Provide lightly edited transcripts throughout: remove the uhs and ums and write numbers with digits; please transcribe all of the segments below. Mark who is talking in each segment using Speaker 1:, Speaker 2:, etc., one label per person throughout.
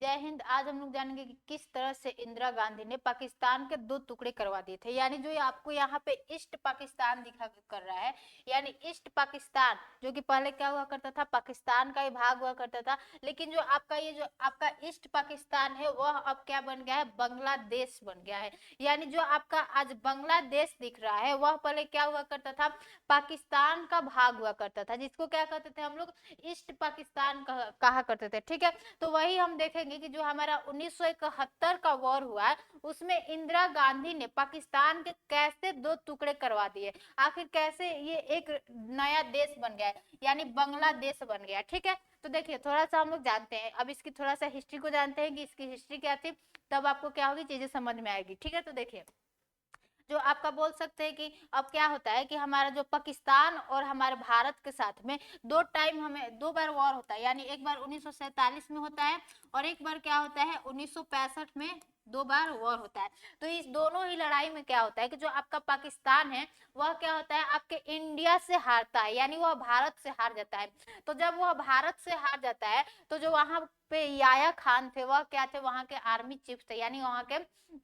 Speaker 1: जय हिंद। आज हम लोग जानेंगे कि किस तरह से इंदिरा गांधी ने पाकिस्तान के दो टुकड़े करवा दिए थे। यानी जो ये आपको यहाँ पे ईस्ट पाकिस्तान दिखा कर रहा है, यानी ईस्ट पाकिस्तान जो कि पहले क्या हुआ करता था, पाकिस्तान का ही भाग हुआ करता था। लेकिन जो आपका ये जो आपका ईस्ट पाकिस्तान है वह अब क्या बन गया है, बांग्लादेश बन गया है। यानी जो आपका आज बांग्लादेश दिख रहा है वह पहले क्या हुआ करता था, पाकिस्तान का भाग हुआ करता था, जिसको क्या कहते थे हम लोग, ईस्ट पाकिस्तान कहा करते थे। ठीक है, तो वही हम देखेंगे कि जो हमारा 1971 का वॉर हुआ है उसमें इंदिरा गांधी ने पाकिस्तान के कैसे दो टुकड़े करवा दिए, आखिर कैसे ये एक नया देश बन गया है, यानी बांग्लादेश बन गया। ठीक है, तो देखिए थोड़ा सा हम लोग जानते हैं, अब इसकी थोड़ा सा हिस्ट्री को जानते हैं कि इसकी हिस्ट्री क्या थी, तब आपको क्या होगी, चीजें समझ में आएगी। ठीक है, तो देखिए जो आपका बोल सकते हैं कि अब क्या होता है कि हमारा जो पाकिस्तान और हमारे भारत के साथ में दो टाइम हमें दो बार वॉर होता है। यानी एक बार 1947 में होता है और एक बार क्या होता है 1965 में, दो बार वॉर होता है। तो इस दोनों ही लड़ाई में क्या होता है कि जो आपका पाकिस्तान है वह क्या होता है, आपके इंडिया से हारता है, यानी वह भारत से हार जाता है। तो जब वह भारत से हार जाता है तो जो वहां पे याया खान थे वह क्या थे, वहां के आर्मी चीफ थे, यानी वहां के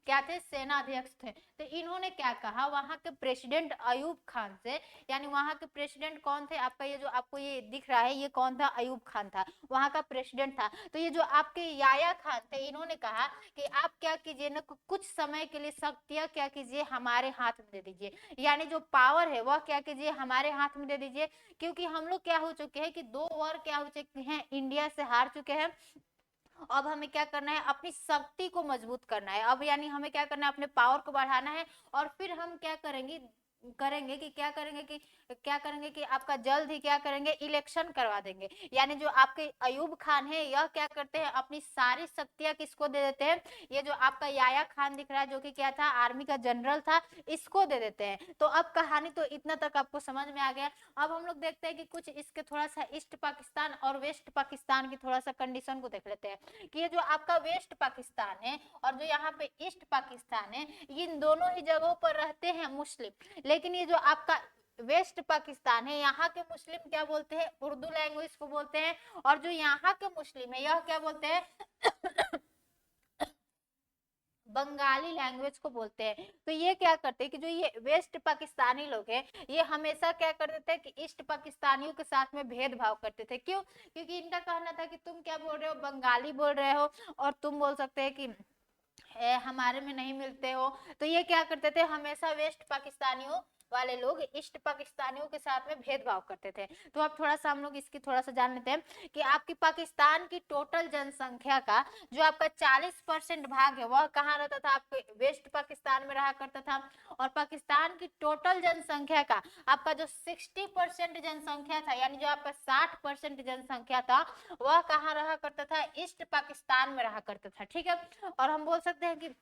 Speaker 1: क्या थे, सेना अध्यक्ष थे। तो इन्होंने क्या कहा वहां के प्रेसिडेंट अयूब खान से, यानी वहां के प्रेसिडेंट कौन थे, आपका ये जो आपको ये दिख रहा है ये कौन था, अयूब खान था, वहां का प्रेसिडेंट था। तो ये जो आपके याया खान थे इन्होंने कहा कि आप क्या कीजिए ना, कुछ समय के लिए शक्तियां क्या कीजिए हमारे हाथ में दे दीजिए, यानी जो पावर है वह क्या कीजिए हमारे हाथ में दे दीजिए। क्योंकि हम लोग क्या हो चुके हैं कि दो वॉर क्या हो चुके हैं, इंडिया से हार चुके हैं। अब हमें क्या करना है, अपनी शक्ति को मजबूत करना है। अब यानी हमें क्या करना है, अपने पावर को बढ़ाना है। और फिर हम क्या करेंगे, क्या करेंगे कि आपका जल्द ही क्या करेंगे, इलेक्शन करवा देंगे। यानी जो आपके अयूब खान है यह क्या करते हैं, अपनी सारी शक्तियां किसको दे देते हैं, ये जो आपका याया खान दिख रहा है जो कि क्या था, आर्मी का जनरल था, इसको दे देते हैं। तो अब कहानी तो इतना तक आपको समझ में आ गया। अब हम लोग देखते हैं कि कुछ इसके थोड़ा सा ईस्ट पाकिस्तान और वेस्ट पाकिस्तान की थोड़ा सा कंडीशन को देख लेते हैं कि ये जो आपका वेस्ट पाकिस्तान है और जो यहाँ पे ईस्ट पाकिस्तान है, इन दोनों ही जगहों पर रहते हैं मुस्लिम। लेकिन ये जो आपका वेस्ट पाकिस्तान है यहाँ के मुस्लिम क्या बोलते हैं, उर्दू लैंग्वेज को बोलते हैं। और जो यहाँ के मुस्लिम है यह क्या बोलते हैं बंगाली लैंग्वेज को बोलते हैं। तो ये क्या करते हैं कि जो ये वेस्ट पाकिस्तानी लोग हैं ये हमेशा क्या करते थे कि ईस्ट पाकिस्तानियों के साथ में भेदभाव करते थे। क्यों, क्योंकि इनका कहना था कि तुम क्या बोल रहे हो, बंगाली बोल रहे हो और तुम बोल सकते हैं कि हमारे में नहीं मिलते हो। तो ये क्या करते थे, हमेशा वेस्ट पाकिस्तानियों वाले लोग ईस्ट पाकिस्तानियों के साथ में भेदभाव करते थे। तो अब थोड़ा सा हम लोग इसकी थोड़ा सा जान लेते हैं कि आपकी पाकिस्तान की टोटल जनसंख्या का जो आपका 40% भाग है वह कहाँ रहता था, आपके वेस्ट पाकिस्तान में रहा करता था। और पाकिस्तान की टोटल जनसंख्या का आपका जो 60% जनसंख्या था, यानी जो आपका 60% जनसंख्या था वह कहाँ रहा करता था, ईस्ट पाकिस्तान में रहा करता था। ठीक है, और हम बोल सकते हैं कि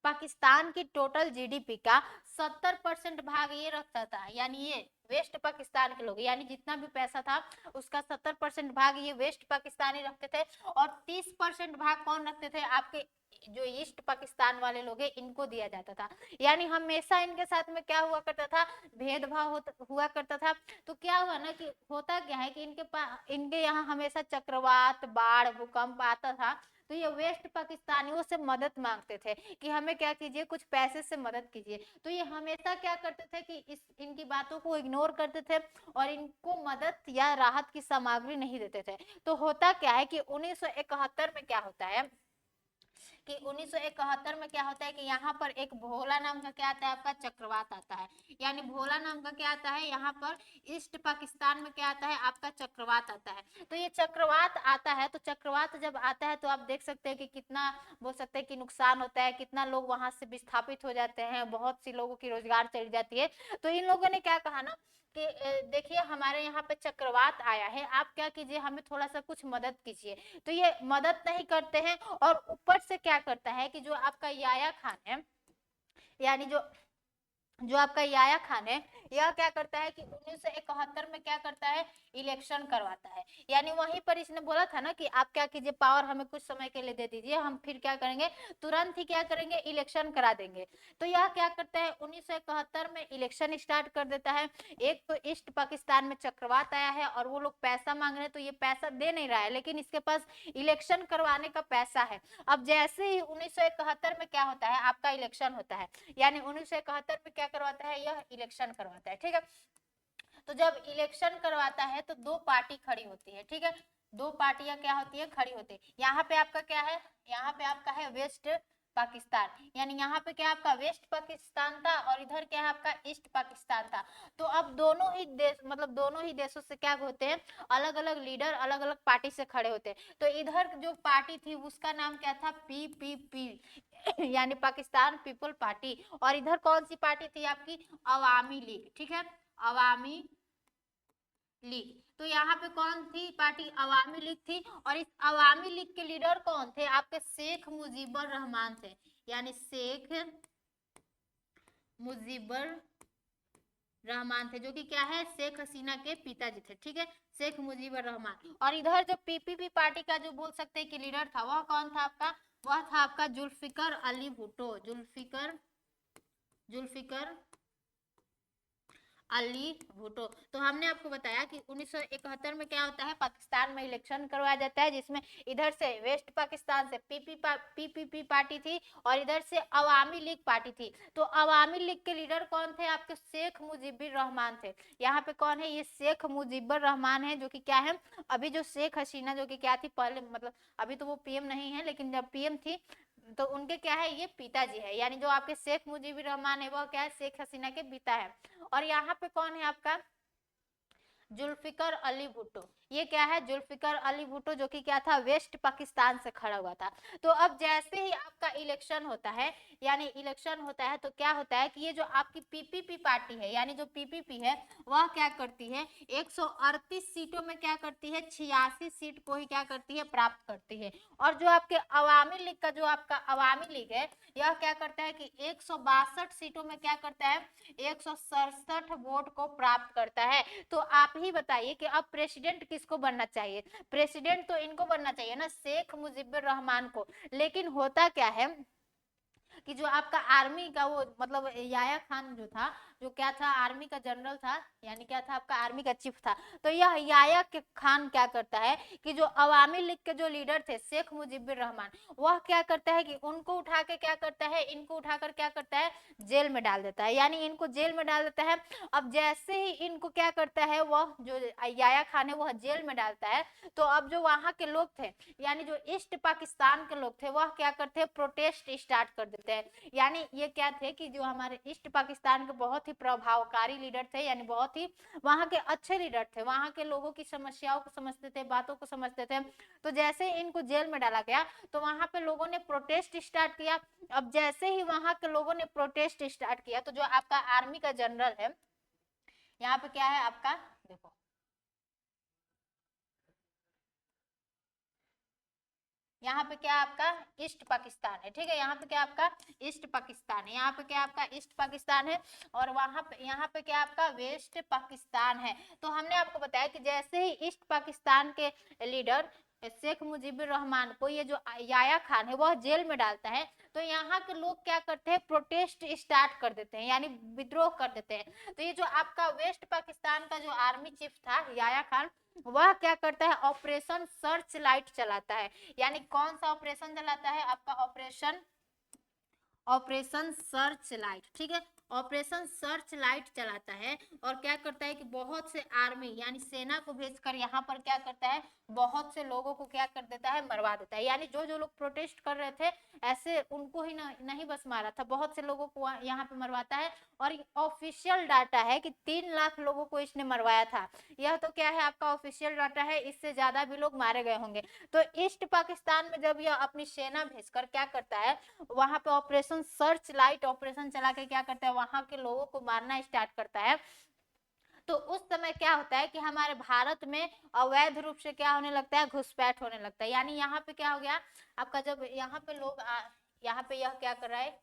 Speaker 1: पाकिस्तान की टोटल जीडीपी का 70% भाग ये रखता था, यानी ये वेस्ट पाकिस्तान के लोग, यानी जितना भी पैसा था उसका 70% भाग ये वेस्ट पाकिस्तानी रखते थे। और 30% भाग कौन रखते थे, आपके जो ईस्ट पाकिस्तान वाले लोग हैं इनको दिया जाता था। यानी हमेशा इनके साथ में क्या हुआ करता था, भेदभाव हुआ करता था। तो क्या हुआ ना कि होता क्या है कि इनके यहाँ हमेशा चक्रवात, बाढ़, भूकंप आता था। तो ये वेस्ट पाकिस्तानियों से मदद मांगते थे कि हमें क्या कीजिए, कुछ पैसे से मदद कीजिए। तो ये हमेशा क्या करते थे कि इनकी बातों को इग्नोर करते थे और इनको मदद या राहत की सामग्री नहीं देते थे। तो होता क्या है कि 1971 में क्या होता है कि 1971 में क्या होता है कि यहाँ पर एक भोला नाम का क्या आता है, आपका चक्रवात आता है। यानी भोला नाम का क्या आता है, यहाँ पर ईस्ट पाकिस्तान में क्या आता है, आपका चक्रवात आता है। तो ये चक्रवात आता है, तो चक्रवात जब आता है तो आप देख सकते हैं कि कितना बोल सकते हैं कि नुकसान होता है, कितना लोग वहां से विस्थापित हो जाते हैं, बहुत सी लोगों की रोजगार चली जाती है। तो इन लोगों ने क्या कहा ना कि देखिए हमारे यहाँ पे चक्रवात आया है, आप क्या कीजिए, हमें थोड़ा सा कुछ मदद कीजिए। तो ये मदद नहीं करते हैं और ऊपर से क्या करता है कि जो आपका याया खान है, यानी जो जो आपका याया खान है, यह क्या करता है कि 1971 में क्या करता है, इलेक्शन करवाता है। यानी वहीं पर इसने बोला था ना कि आप क्या कीजिए, पावर हमें कुछ समय के लिए दे दीजिए, हम फिर क्या करेंगे, तुरंत ही क्या करेंगे, इलेक्शन करा देंगे। तो यह क्या करता है, 1971 में इलेक्शन स्टार्ट कर देता है। एक तो ईस्ट पाकिस्तान में चक्रवात आया है और वो लोग पैसा मांग रहे हैं, तो ये पैसा दे नहीं रहा है, लेकिन इसके पास इलेक्शन करवाने का पैसा है। अब जैसे ही 1971 में क्या होता है, आपका इलेक्शन होता है, यानी 1971 में क्या करवाता है, यह इलेक्शन करवाता है, ठीक है। तो जब इलेक्शन करवाता है तो दो पार्टी खड़ी होती है, ठीक है, दो पार्टियां क्या होती है, खड़ी होती है। यहाँ पे आपका क्या है, यहाँ पे आपका है वेस्ट पाकिस्तान, यानी यहाँ पे क्या आपका वेस्ट पाकिस्तान था और इधर क्या है आपका ईस्ट पाकिस्तान था। तो अब दोनों ही देश, मतलब दोनों ही देशों से क्या होते हैं, अलग अलग लीडर अलग अलग पार्टी से खड़े होते हैं। तो इधर जो पार्टी थी उसका नाम क्या था, पीपीपी यानी पाकिस्तान पीपल पार्टी। और इधर कौन सी पार्टी थी आपकी, अवामी लीग, ठीक है, अवामी लीग। तो यहाँ पे कौन थी पार्टी, अवामी लीग थी। और इस अवामी लीग के लीडर कौन थे, आपके शेख मुजीबर रहमान थे, यानी शेख मुजीबर रहमान थे, जो कि क्या है, शेख हसीना के पिताजी थे, ठीक है, शेख मुजीबर रहमान। और इधर जो पीपीपी पार्टी का जो बोल सकते हैं कि लीडर था, वह कौन था आपका, वह था आपका जुल्फिकर अली भुट्टो, जुल्फिकर जुल्फिकर अली भुट्टो। तो हमने आपको बताया कि 1971 में क्या होता है, पाकिस्तान में इलेक्शन करवाया जाता है, जिसमें इधर से वेस्ट पाकिस्तान से पीपीपी पार्टी थी और इधर से अवामी लीग पार्टी थी। तो अवामी लीग के लीडर कौन थे, आपके शेख मुजीबर रहमान थे। यहाँ पे कौन है, ये शेख मुजीबर रहमान है, जो कि क्या है, अभी जो शेख हसीना जो कि क्या थी पहले, मतलब अभी तो वो पीएम नहीं है, लेकिन जब पीएम थी तो उनके क्या है, ये पिताजी है। यानी जो आपके शेख मुजीबर रहमान है, वह क्या है, शेख हसीना के पिता है। और यहाँ पे कौन है आपका, जुल्फिकर अली भुट्टो। ये क्या है, जुल्फिकर अली भुट्टो, जो कि क्या था, वेस्ट पाकिस्तान से खड़ा हुआ था। तो अब जैसे ही आपका इलेक्शन होता है, यानी इलेक्शन होता है, तो क्या होता है कि ये जो आपकी पीपीपी पार्टी है, यानी जो पीपीपी है, वह क्या करती है, 138 सीटों में क्या करती है, 86 सीट को ही क्या करती है, प्राप्त करती है। और जो आपके अवामी लीग का, जो आपका अवामी लीग है, यह क्या करता है कि 162 सीटों में क्या करता है, 167 वोट को प्राप्त करता है। तो आप ही बताइए कि अब प्रेसिडेंट किसको बनना चाहिए, प्रेसिडेंट तो इनको बनना चाहिए ना, शेख मुजीबर रहमान को। लेकिन होता क्या है कि जो आपका आर्मी का वो, मतलब याया खान जो था, जो क्या था, आर्मी का जनरल था, यानी क्या था, आपका आर्मी का चीफ था। तो यह याया के खान क्या करता है कि जो अवामी लीग के जो लीडर थे शेख मुजीबर रहमान, वह क्या करता है कि उनको उठा के क्या करता है, इनको उठाकर क्या करता है, जेल में डाल देता है, यानी इनको जेल में डाल देता है। अब जैसे ही इनको क्या करता है, वह जो याया खान है वह जेल में डालता है, तो अब जो वहां के लोग थे, यानी जो ईस्ट पाकिस्तान के लोग थे, वह क्या करते हैं, प्रोटेस्ट स्टार्ट कर देते हैं। यानी ये क्या थे कि जो हमारे ईस्ट पाकिस्तान के बहुत ही प्रभावकारी लीडर थे, यानी बहुत ही वहां के अच्छे लीडर थे, वहां के लोगों की समस्याओं को समझते थे, बातों को समझते थे। तो जैसे इनको जेल में डाला गया, तो वहां पे लोगों ने प्रोटेस्ट स्टार्ट किया। अब जैसे ही वहां के लोगों ने प्रोटेस्ट स्टार्ट किया, तो जो आपका आर्मी का जनरल है, यहाँ पे क्या है आपका, देखो, यहाँ पे क्या आपका ईस्ट पाकिस्तान है, ठीक है, यहाँ पे क्या आपका ईस्ट पाकिस्तान है, यहाँ पे क्या आपका ईस्ट पाकिस्तान है। और वहां पे, यहाँ पे क्या आपका वेस्ट पाकिस्तान है। तो हमने आपको बताया कि जैसे ही ईस्ट पाकिस्तान के लीडर शेख मुजीबर रहमान को ये जो याया खान है वह जेल में डालता है, तो यहाँ के लोग क्या करते हैं, प्रोटेस्ट स्टार्ट कर देते हैं, यानी विद्रोह कर देते हैं। तो ये जो आपका वेस्ट पाकिस्तान का जो आर्मी चीफ था याया खान, वह क्या करता है, ऑपरेशन सर्च लाइट चलाता है। यानी कौन सा ऑपरेशन चलाता है, आपका ऑपरेशन ऑपरेशन सर्च लाइट, ठीक है, ऑपरेशन सर्च लाइट चलाता है। और क्या करता है कि बहुत से आर्मी यानी सेना को भेजकर यहाँ पर क्या करता है, बहुत से लोगों को क्या कर देता है, मरवा देता है। यानी जो जो लोग प्रोटेस्ट कर रहे थे, ऐसे उनको ही नहीं बस मारा था, बहुत से लोगों को यहाँ पे मरवाता है। और ऑफिशियल डाटा है कि 3 लाख लोगों को इसने मरवाया था। यह तो क्या है, आपका ऑफिशियल डाटा है, इससे ज्यादा भी लोग मारे गए होंगे। तो ईस्ट पाकिस्तान में जब यह अपनी सेना भेजकर क्या करता है, वहां पे ऑपरेशन सर्च लाइट ऑपरेशन चला के क्या करता है, वहां के लोगों को मारना स्टार्ट करता है। तो उस समय क्या होता है कि हमारे भारत में अवैध रूप से क्या होने लगता है, घुसपैठ होने लगता है। यानी यहाँ पे क्या हो गया आपका, जब यहाँ पे लोग यहाँ पे यह क्या कर रहा है,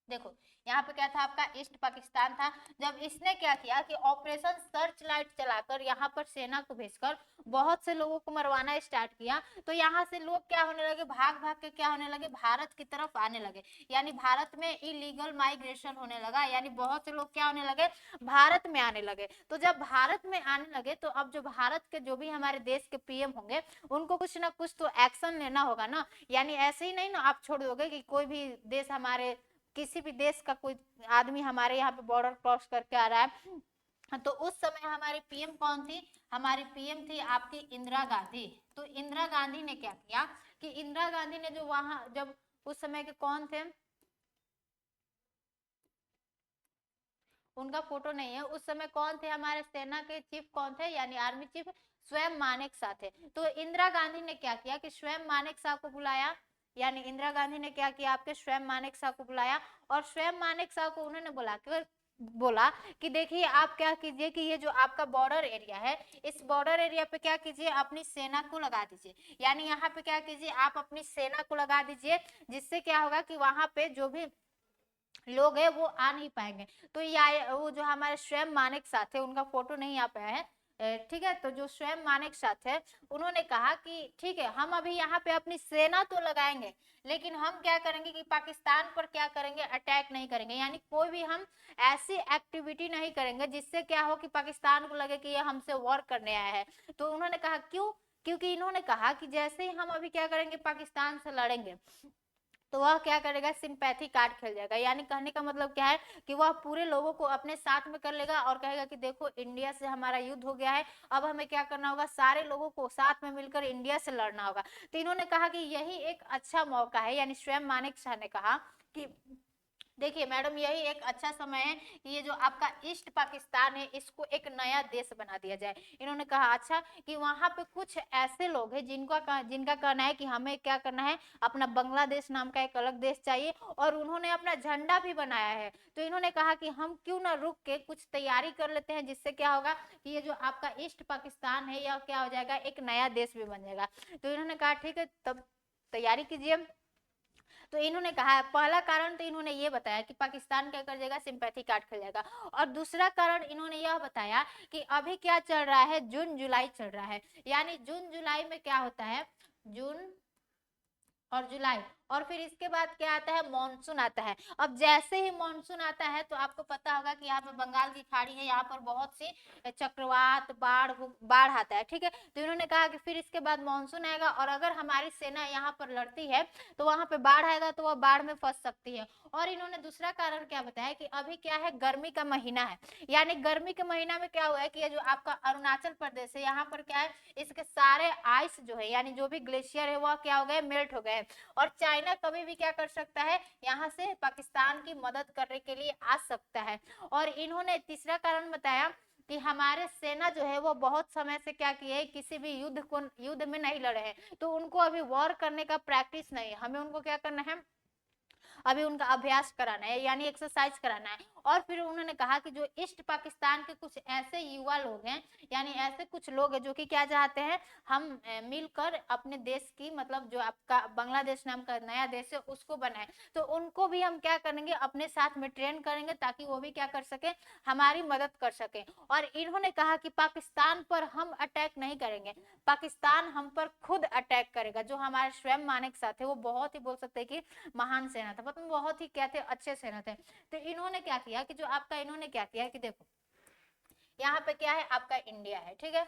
Speaker 1: देखो यहाँ पे क्या था, आपका ईस्ट पाकिस्तान था। जब इसने क्या किया कि ऑपरेशन सर्च लाइट चलाकर यहाँ पर सेना को भेजकर बहुत से लोगों को मरवाना स्टार्ट किया, तो यहाँ से लोग क्या होने लगे, भाग भाग के क्या होने लगे, भारत की तरफ आने लगे। यानी भारत में इलीगल माइग्रेशन होने लगा, यानी बहुत से लोग क्या होने लगे, भारत में आने लगे। तो जब भारत में आने लगे तो अब जो भारत के जो भी हमारे देश के पीएम होंगे, उनको कुछ ना कुछ तो एक्शन लेना होगा ना। यानी ऐसे ही नहीं ना आप छोड़ दोगे कि कोई भी देश हमारे, किसी भी देश का कोई आदमी हमारे यहाँ पे बॉर्डर क्रॉस करके आ रहा है। तो उस समय हमारी पीएम कौन थी, हमारी पीएम थी आपकी इंदिरा गांधी। तो इंदिरा गांधी ने क्या किया कि इंदिरा गांधी ने जो वहां, जब उस समय के कौन थे, उनका फोटो नहीं है, उस समय कौन थे हमारे सेना के चीफ कौन थे, यानी आर्मी चीफ स्वयं मानेकशॉ थे। तो इंदिरा गांधी ने क्या किया कि स्वयं मानेकशॉ को बुलाया, यानी इंदिरा गांधी ने क्या किया, आपके स्वयं मानेकशॉ को बुलाया, और स्वयं मानेकशॉ को उन्होंने बोला कि देखिए आप क्या कीजिए कि ये जो आपका बॉर्डर एरिया है, इस बॉर्डर एरिया पे क्या कीजिए, अपनी सेना को लगा दीजिए। यानी यहाँ पे क्या कीजिए, आप अपनी सेना को लगा दीजिए, जिससे क्या होगा कि वहां पे जो भी लोग हैं वो आ नहीं पाएंगे। तो ये वो जो हमारे स्वयं मानेक साथ है, उनका फोटो नहीं आ पाया है, ठीक है। तो जो स्वयं मानेक साथ है, उन्होंने कहा कि ठीक है, हम अभी यहाँ पे अपनी सेना तो लगाएंगे, लेकिन हम क्या करेंगे कि पाकिस्तान पर क्या करेंगे, अटैक नहीं करेंगे। यानी कोई भी हम ऐसी एक्टिविटी नहीं करेंगे जिससे क्या हो कि पाकिस्तान को लगे कि ये हमसे वॉर करने आया है। तो उन्होंने कहा क्यों, क्योंकि इन्होंने कहा कि जैसे ही हम अभी क्या करेंगे, पाकिस्तान से लड़ेंगे, तो वह क्या करेगा, सिंपैथी कार्ड खेल जाएगा। यानी कहने का मतलब क्या है कि वह पूरे लोगों को अपने साथ में कर लेगा और कहेगा कि देखो इंडिया से हमारा युद्ध हो गया है, अब हमें क्या करना होगा, सारे लोगों को साथ में मिलकर इंडिया से लड़ना होगा। तो इन्होंने कहा कि यही एक अच्छा मौका है, यानी स्वयं मानेकशॉ ने कहा कि देखिए मैडम, यही एक अच्छा समय है कि ये जो आपका ईस्ट पाकिस्तान है, इसको एक नया देश बना दिया जाए। इन्होंने कहा अच्छा कि वहां पे कुछ ऐसे लोग हैं जिनका कहना है कि हमें क्या करना है, अपना बांग्लादेश नाम का एक अलग देश चाहिए, और उन्होंने अपना झंडा भी बनाया है। तो इन्होंने कहा कि हम क्यों ना रुक के कुछ तैयारी कर लेते हैं, जिससे क्या होगा कि ये जो आपका ईस्ट पाकिस्तान है, यह क्या हो जाएगा, एक नया देश भी बन जाएगा। तो इन्होंने कहा ठीक है, तब तैयारी कीजिए। तो इन्होंने कहा पहला कारण तो इन्होंने ये बताया कि पाकिस्तान क्या कर जाएगा, सिंपैथी कार्ड खेल जाएगा। और दूसरा कारण इन्होंने यह बताया कि अभी क्या चल रहा है, जून जुलाई चल रहा है। यानी जून जुलाई में क्या होता है, जून और जुलाई, और फिर इसके बाद क्या आता है, मानसून आता है। अब जैसे ही मानसून आता है तो आपको पता होगा कि यहाँ पे बंगाल की खाड़ी है, यहाँ पर बहुत सी चक्रवात, बाढ़ आता है, ठीक है। तो इन्होंने कहा कि फिर इसके बाद मानसून आएगा, और अगर हमारी सेना यहाँ पर लड़ती है तो वहां पे बाढ़ आएगा, तो वह बाढ़ में फंस सकती है। और इन्होंने दूसरा कारण क्या बताया कि अभी क्या है, गर्मी का महीना है। यानी गर्मी के महीना में क्या हुआ है कि ये जो आपका अरुणाचल प्रदेश है, यहाँ पर क्या है, इसके सारे आइस जो है, यानी जो भी ग्लेशियर है, वह क्या हो गए, मेल्ट हो गए। और चाइना कभी भी क्या कर सकता है, यहाँ से पाकिस्तान की मदद करने के लिए आ सकता है। और इन्होंने तीसरा कारण बताया कि हमारे सेना जो है वो बहुत समय से क्या किए, किसी भी युद्ध में नहीं लड़े हैं, तो उनको अभी वॉर करने का प्रैक्टिस नहीं है, हमें उनको क्या करना है, अभी उनका अभ्यास कराना है, यानी एक्सरसाइज कराना है। और फिर उन्होंने कहा कि जो ईस्ट पाकिस्तान के कुछ ऐसे युवा लोग हैं, यानी ऐसे कुछ लोग हैं जो कि क्या चाहते हैं, हम मिलकर अपने देश की, मतलब जो आपका बांग्लादेश नाम का नया देश है उसको बनाए, तो उनको भी हम क्या करेंगे, अपने साथ में ट्रेन करेंगे, ताकि वो भी क्या कर सके, हमारी मदद कर सके। और इन्होंने कहा कि पाकिस्तान पर हम अटैक नहीं करेंगे, पाकिस्तान हम पर खुद अटैक करेगा। जो हमारे स्वयं मानेक साथ है, वो बहुत ही बोल सकते हैं कि महान सेना था, मतलब बहुत ही क्या थे, अच्छे सेना थे। तो इन्होंने क्या किया कि जो आपका, इन्होंने क्या किया कि देखो यहाँ पे क्या है, आपका इंडिया है, ठीक है,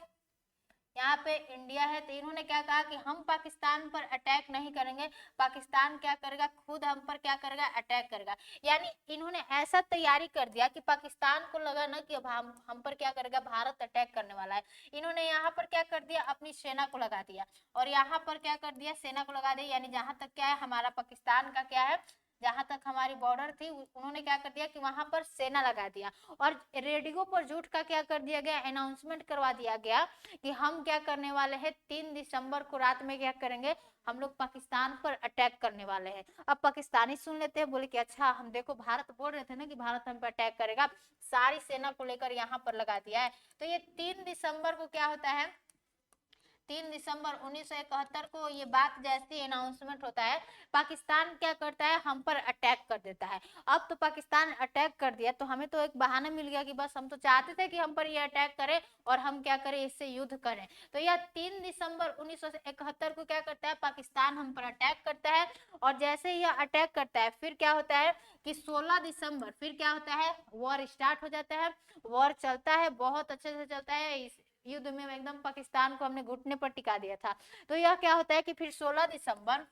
Speaker 1: यहाँ पे इंडिया है। तो इन्होंने क्या कहा कि हम पाकिस्तान पर अटैक नहीं करेंगे, पाकिस्तान क्या करेगा, खुद हम पर क्या करेगा, अटैक करेगा। यानी इन्होंने ऐसा तैयारी कर दिया कि पाकिस्तान को लगा ना कि अब हम पर क्या करेगा, भारत अटैक करने वाला है। इन्होंने यहाँ पर क्या कर दिया, अपनी सेना को लगा दिया, और यहाँ पर क्या कर दिया, सेना को लगा दिया। यानी जहां तक क्या है, हमारा पाकिस्तान का क्या है, जहां तक हमारी बॉर्डर थी, उन्होंने क्या कर दिया कि वहां पर सेना लगा दिया। और रेडियो पर झूठ का क्या कर दिया गया, अनाउंसमेंट करवा दिया गया कि हम क्या करने वाले हैं, 3 दिसंबर को रात में क्या करेंगे, हम लोग पाकिस्तान पर अटैक करने वाले हैं। अब पाकिस्तानी सुन लेते हैं, बोले कि अच्छा, हम देखो भारत बोल रहे थे ना कि भारत हम पर अटैक करेगा, सारी सेना को लेकर यहाँ पर लगा दिया है। तो ये 3 दिसंबर को क्या होता है, 3 दिसंबर 1971 को ये बात जैसे अनाउंसमेंट होता है, पाकिस्तान क्या करता है, हम पर अटैक कर देता है। अब तो पाकिस्तान अटैक कर दिया तो हमें तो एक बहाना मिल गया कि बस हम तो चाहते थे कि हम पर ये अटैक करे और हम क्या करें, इससे युद्ध करें। तो यह 3 दिसंबर 1971 को क्या करता है, पाकिस्तान हम पर अटैक करता है। और जैसे ही यह अटैक करता है फिर क्या होता है कि 16 दिसंबर फिर क्या होता है, वॉर स्टार्ट हो जाता है। वॉर चलता है, बहुत अच्छे से चलता है। इस युद्ध में एकदम पाकिस्तान को हमने घुटने पर टिका दिया था। तो यह क्या होता है कि फिर 16 दिसंबर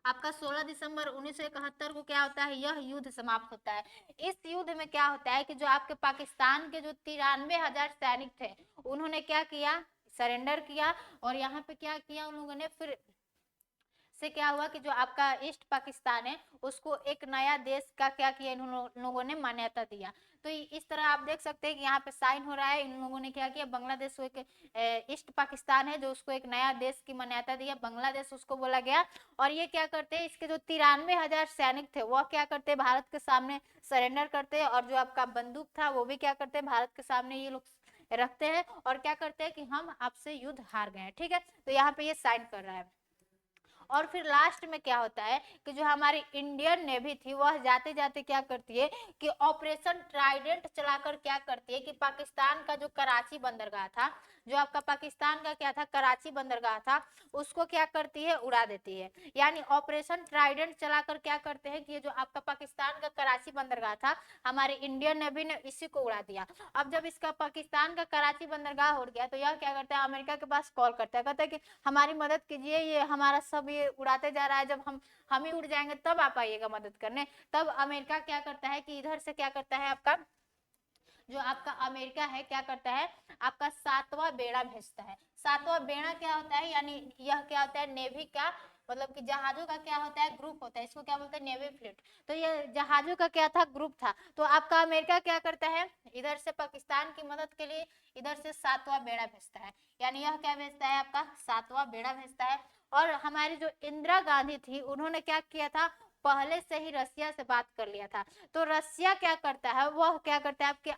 Speaker 1: आपका 16 दिसंबर 1971 को क्या होता है, यह युद्ध समाप्त होता है। इस युद्ध में क्या होता है कि जो आपके पाकिस्तान के जो 93,000 सैनिक थे, उन्होंने क्या किया, सरेंडर किया। और यहाँ पे क्या किया उन लोगों ने, फिर से क्या हुआ कि जो आपका ईस्ट पाकिस्तान है उसको एक नया देश का क्या किया, इन लोगों ने मान्यता दिया। तो इस तरह आप देख सकते हैं कि यहाँ पे साइन हो रहा है, इन लोगों ने क्या किया, बांग्लादेश को एक ईस्ट पाकिस्तान है जो उसको एक नया देश की मान्यता दिया, बांग्लादेश उसको बोला गया। और ये क्या करते हैं, इसके जो 93,000 सैनिक थे वह क्या करते हैं, भारत के सामने सरेंडर करते हैं। और जो आपका बंदूक था वो भी क्या करते हैं, भारत के सामने ये लोग रखते हैं और क्या करते हैं कि हम आपसे युद्ध हार गए। ठीक है, तो यहाँ पे ये साइन कर रहा है। और फिर लास्ट में क्या होता है कि जो हमारी इंडियन नेवी थी वह जाते जाते क्या करती है कि ऑपरेशन ट्राइडेंट चलाकर क्या करती है कि पाकिस्तान का जो कराची बंदरगाह था, जो आपका पाकिस्तान का क्या था, कराची बंदरगाह था, उसको क्या करती है, उड़ा देती है। यानी ऑपरेशन ट्राइडेंट चलाकर क्या करते हैं कि ये जो आपका पाकिस्तान का कराची बंदरगाह था, हमारे इंडियन नेवी ने इसी को उड़ा दिया। अब जब इसका पाकिस्तान का कराची बंदरगाह उड़ गया तो यह क्या करता है, अमेरिका के पास कॉल करता है, कहता है कि हमारी मदद कीजिए, ये हमारा सब ये उड़ाते जा रहा है, जब हम ही उड़ जाएंगे तब आप आइएगा मदद करने। तब अमेरिका क्या करता है कि इधर से क्या करता है, आपका जो आपका अमेरिका है क्या करता है, आपका 7वां बेड़ा भेजता है। 7वां बेड़ा क्या होता है, यानी यह क्या होता है, नेवी का मतलब कि जहाजों का क्या होता है, ग्रुप होता है, इसको क्या बोलते हैं, नेवी फ्लीट। तो ये जहाजों का क्या था, ग्रुप था। तो आपका अमेरिका क्या करता है, इधर से पाकिस्तान की मदद के लिए इधर से 7वां बेड़ा भेजता है। यानी यह क्या भेजता है, आपका 7वां बेड़ा भेजता है। और हमारी जो इंदिरा गांधी थी उन्होंने क्या किया था, पहले से ही रसिया से बात कर लिया था। तो रसिया क्या करता है, वह क्या करता है, आपके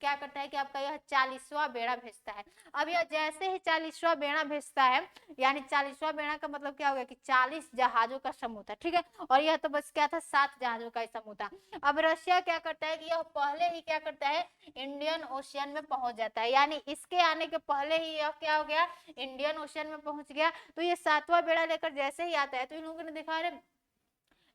Speaker 1: क्या करता है कि आपका यह 40वां बेड़ा भेजता है। अब यह जैसे ही 40वां बेड़ा भेजता है, यानी 40वां बेड़ा का मतलब क्या हो गया कि 40 जहाजों का समूह था। ठीक है, और यह तो बस क्या था, 7 जहाजों का समूह था। अब रशिया क्या करता है कि यह पहले ही क्या करता है, इंडियन ओशियन में पहुंच जाता है। यानी इसके आने के पहले ही यह क्या हो गया, इंडियन ओशियन में पहुंच गया। तो ये 7वां बेड़ा लेकर जैसे ही आता है तो इन लोगों ने देखा, अरे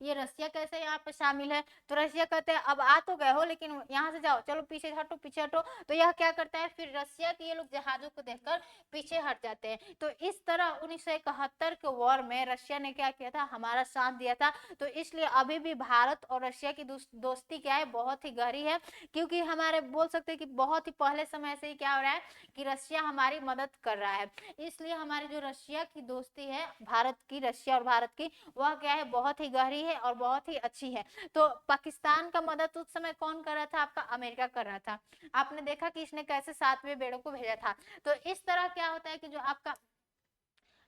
Speaker 1: ये रसिया कैसे यहाँ पे शामिल है। तो रसिया कहते हैं अब आ तो गए हो लेकिन यहाँ से जाओ, चलो पीछे हटो पीछे हटो। तो यह क्या करता है, फिर रसिया के ये लोग जहाजों को देखकर पीछे हट जाते हैं। तो इस तरह 1971 के वॉर में रशिया ने क्या किया था, हमारा साथ दिया था। तो इसलिए अभी भी भारत और रशिया की दोस्ती क्या है, बहुत ही गहरी है। क्योंकि हमारे बोल सकते हैं कि बहुत ही पहले समय से ही क्या हो रहा है कि रशिया हमारी मदद कर रहा है। इसलिए हमारी जो रशिया की दोस्ती है, भारत की, रशिया और भारत की, वह क्या है, बहुत ही गहरी है और बहुत ही अच्छी है। तो पाकिस्तान का मदद उस समय कौन कर रहा था, आपका अमेरिका कर रहा था। आपने देखा कि इसने कैसे 7वें बेड़ों को भेजा था। तो इस तरह क्या होता है कि जो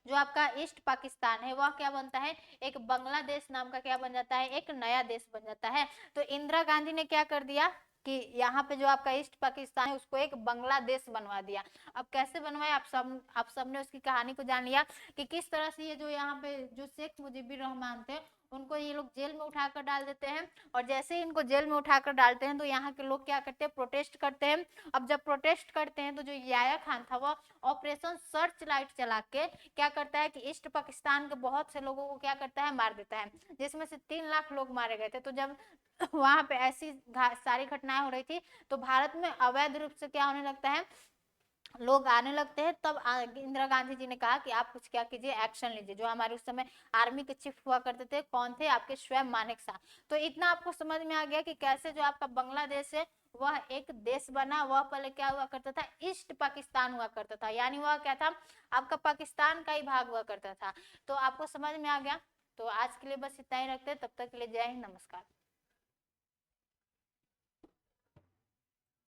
Speaker 1: आपका ईस्ट पाकिस्तान है वह क्या बनता है, एक बांग्लादेश नाम का क्या बन जाता है, एक नया देश बन जाता है। तो इंदिरा गांधी ने क्या कर दिया कि यहाँ पे जो आपका ईस्ट पाकिस्तान है उसको एक बांग्लादेश बनवा दिया। अब कैसे बनवाया, आप सबने उसकी कहानी को जान लिया कि किस तरह से ये जो यहाँ पे जो शेख मुजीबुर रहमान थे उनको ये लोग जेल में उठाकर डाल देते हैं। और जैसे ही इनको जेल में उठाकर डालते हैं तो यहाँ के लोग क्या करते हैं, प्रोटेस्ट करते हैं। अब जब प्रोटेस्ट करते हैं तो जो याया खान था वह ऑपरेशन सर्च लाइट चला के क्या करता है कि ईस्ट पाकिस्तान के बहुत से लोगों को क्या करता है, मार देता है, जिसमें से 3 लाख लोग मारे गए थे। तो जब वहां पे ऐसी सारी घटनाएं हो रही थी तो भारत में अवैध रूप से क्या होने लगता है, लोग आने लगते हैं। तब इंदिरा गांधी जी ने कहा कि आप कुछ क्या कीजिए, एक्शन लीजिए। जो हमारे उस समय आर्मी के चीफ हुआ करते थे, कौन थे, आपके स्वयं मानेक शाह। तो इतना आपको समझ में आ गया कि कैसे जो आपका बांग्लादेश है वह एक देश बना। वह पहले क्या हुआ करता था, ईस्ट पाकिस्तान हुआ करता था, यानी वह क्या था, आपका पाकिस्तान का ही भाग हुआ करता था। तो आपको समझ में आ गया। तो आज के लिए बस इतना ही रखते हैं, तब तक के लिए जय हिंद, नमस्कार।